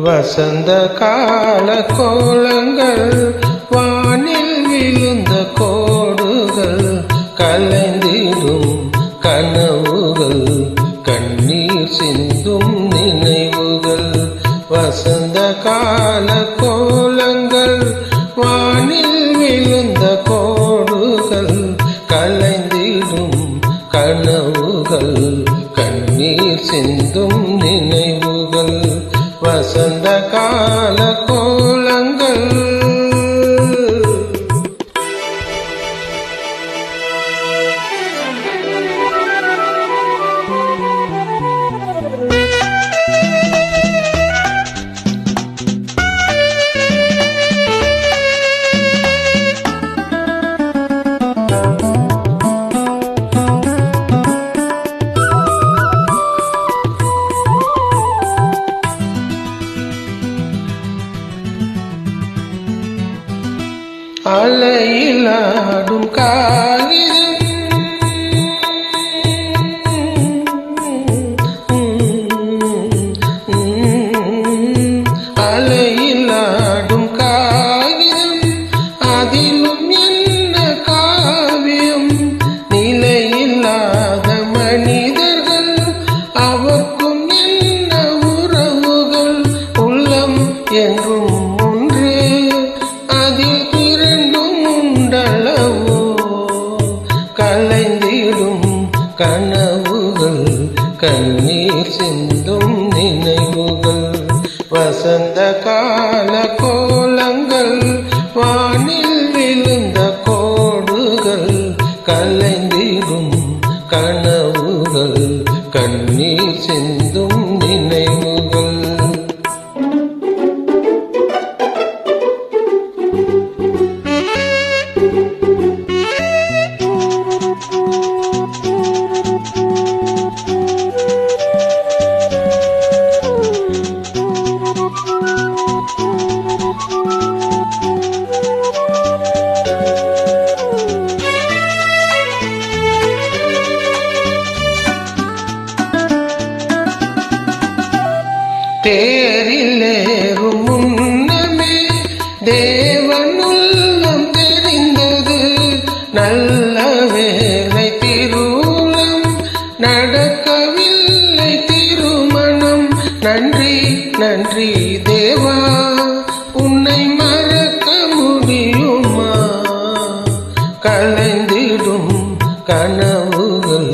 வசந்த கால கோலங்கள் வானில் விழுந்த கோடுகள் கலைந்திடும் கனவுகள் கண்ணீர் சிந்தும் நினைவுகள். வசந்த கால கோலங்கள் வானில் விழுந்த கோடுகள் கலைந்திடும் கனவுகள் கண்ணீர் சிந்தும் நினைவுகள். வசந்த கால கோலங்கள் அலையிலாடும் காகிதம் அலையிலாடும் காகிதம் அதிலும் என்ன காவியம். நிலையில்லாத மனிதர்கள் அவர்க்கும் என்ன உறவுகள். உள்ளம் என்றும் ஒன்று அதில் கலைந்திடும் கனவுகள் கண்ணீர் சிந்தும் நினைவுகள். வசந்த கால கோலங்கள் வானில் விழுந்த கோடுகள் கலைந்திடும் கனவுகள் கண்ணீர் சிந்தும் நினைவுகள். தேரிலேறும் முன்னமே தேவனுள்ளம் தெரிந்தது. நல்ல வேலை திருவுளம் நடக்கவில்லை திருமணம். நன்றி நன்றி தேவா, உன்னை மறக்க முடியுமா? கலைந்திடும் கனவுகள்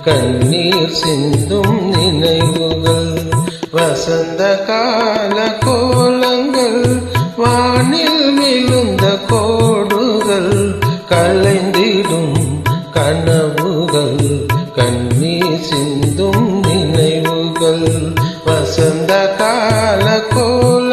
கண்ணீர் சிந்தும் நினைவுகள். வசந்த கால கோலங்கள் வானில் விழுந்த கோடுகள் கலைந்திடும் கனவுகள் கண்ணீர் சிந்தும் நினைவுகள். வசந்த கால கோல